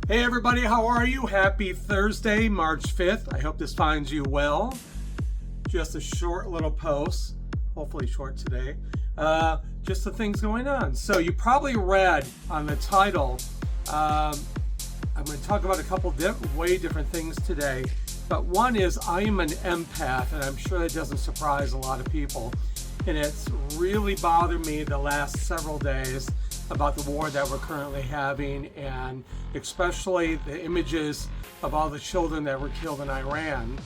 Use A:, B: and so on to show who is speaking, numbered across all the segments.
A: Hey everybody, how are you? Happy Thursday, March 5th. I hope this finds you well. Just a short little post, hopefully short today. Just the things going on. So you probably read on the title, I'm going to talk about a couple way different things today. But one is I am an empath, and I'm sure that doesn't surprise a lot of people. And it's really bothered me the last several days about the war that we're currently having, and especially the images of all the children that were killed in Iran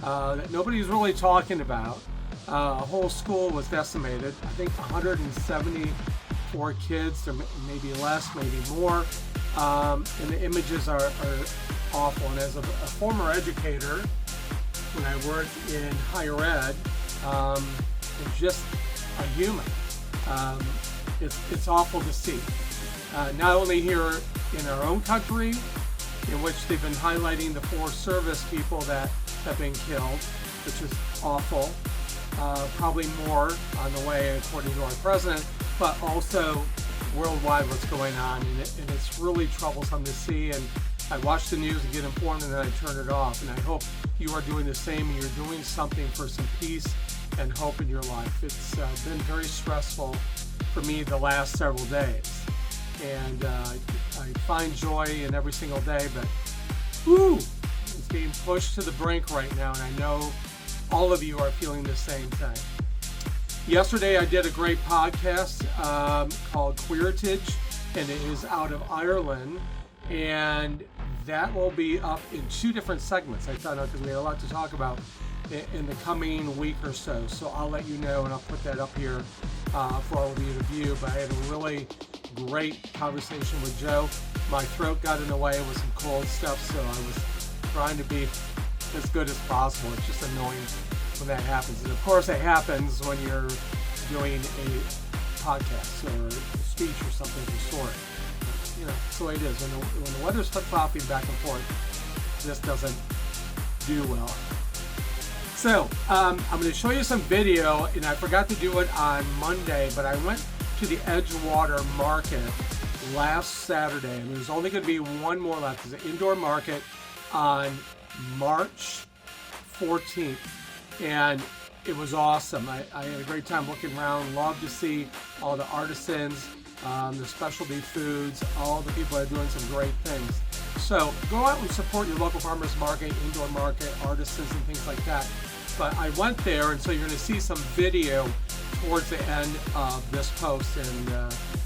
A: that nobody's really talking about. A whole school was decimated. I think 174 kids, or maybe less, maybe more. And the images are awful. And as a former educator, when I worked in higher ed, and just a human, it's awful to see. Not only here in our own country, in which they've been highlighting the 4 service people that have been killed, which is awful. Probably more on the way, according to our president, but also worldwide what's going on. And it's really troublesome to see. And I watch the news and get informed, and then I turn it off. And I hope you are doing the same, and you're doing something for some peace and hope in your life. It's been very stressful for me the last several days, and I find joy in every single day, but it's being pushed to the brink right now, and I know all of you are feeling the same thing. Yesterday I did a great podcast called Queeritage, and it is out of Ireland, and that will be up in 2 different segments. I found out because we had a lot to talk about in the coming week or so. So I'll let you know, and I'll put that up here for all of you to view. But I had a really great conversation with Joe. My throat got in the way with some cold stuff, so I was trying to be as good as possible. It's just annoying when that happens. And of course it happens when you're doing a podcast or a speech or something of the sort. You know, that's the way it is. When the weather's flip-flopping back and forth, this doesn't do well. So, I'm going to show you some video, and I forgot to do it on Monday, but I went to the Edgewater Market last Saturday, and there's only going to be one more left. It's an indoor market on March 14th, and it was awesome. I had a great time looking around. Love to see all the artisans, the specialty foods, all the people that are doing some great things. So go out and support your local farmers market, indoor market, artisans, and things like that. But I went there, and so you're going to see some video towards the end of this post, and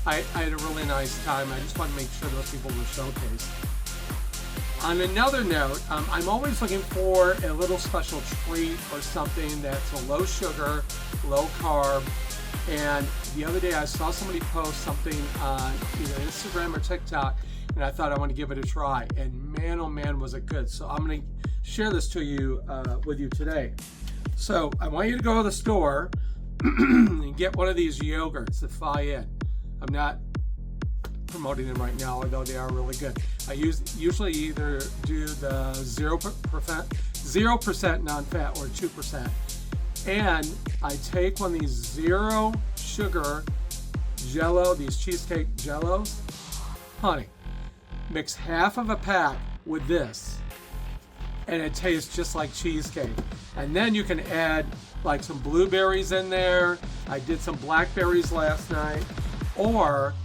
A: I had a really nice time. I just wanted to make sure those people were showcased. On another note, I'm always looking for a little special treat or something that's a low sugar, low carb. And the other day I saw somebody post something on either Instagram or TikTok, and I thought I want to give it a try. And man, oh man, was it good. So I'm going to share this to you with you today. So I want you to go to the store and get one of these yogurts, the Fayette. I'm not promoting them right now, although they are really good. I usually either do the 0% non-fat or 2%. And I take one of these 0 sugar Jello, these cheesecake Jellos. Honey, mix half of a pack with this, and it tastes just like cheesecake. And then you can add like some blueberries in there. I did some blackberries last night. Or,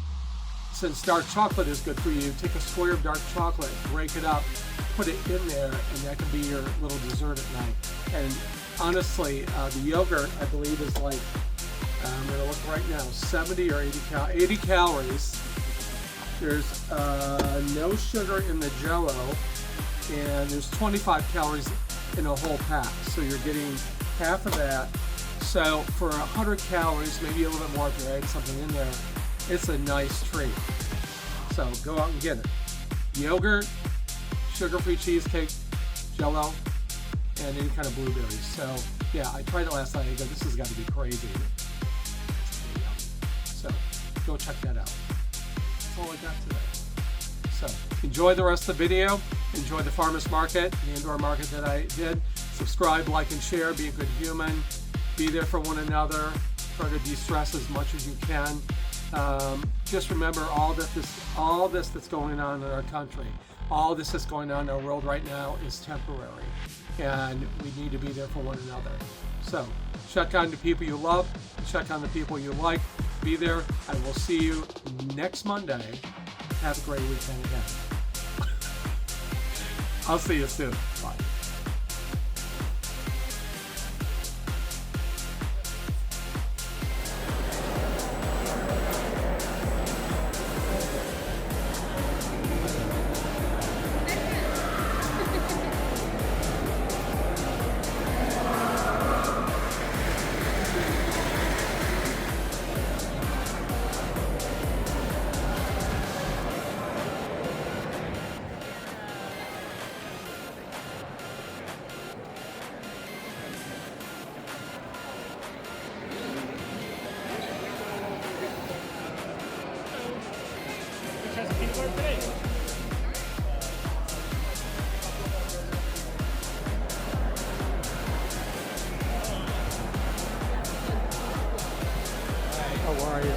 A: since dark chocolate is good for you, take a square of dark chocolate, break it up, put it in there, and that can be your little dessert at night. And honestly, the yogurt, I believe, is like, I'm going to look right now, 70 or 80 calories. There's no sugar in the Jello, and there's 25 calories in a whole pack. So you're getting half of that. So for 100 calories, maybe a little bit more if you add something in there, it's a nice treat. So go out and get it. Yogurt, sugar-free cheesecake, Jello, and any kind of blueberries. So yeah, I tried it last night. I go, this has got to be crazy. So go check that out. That's all I got today. So enjoy the rest of the video. Enjoy the farmers market, the indoor market that I did. Subscribe, like, and share. Be a good human. Be there for one another. Try to de-stress as much as you can. Just remember all this that's going on in our country. all this that's going on in our world right now is temporary, and we need to be there for one another. So check on the people you love, check on the people you like, be there, and we'll see you next Monday. Have a great weekend again. I'll see you soon. Bye. How are you?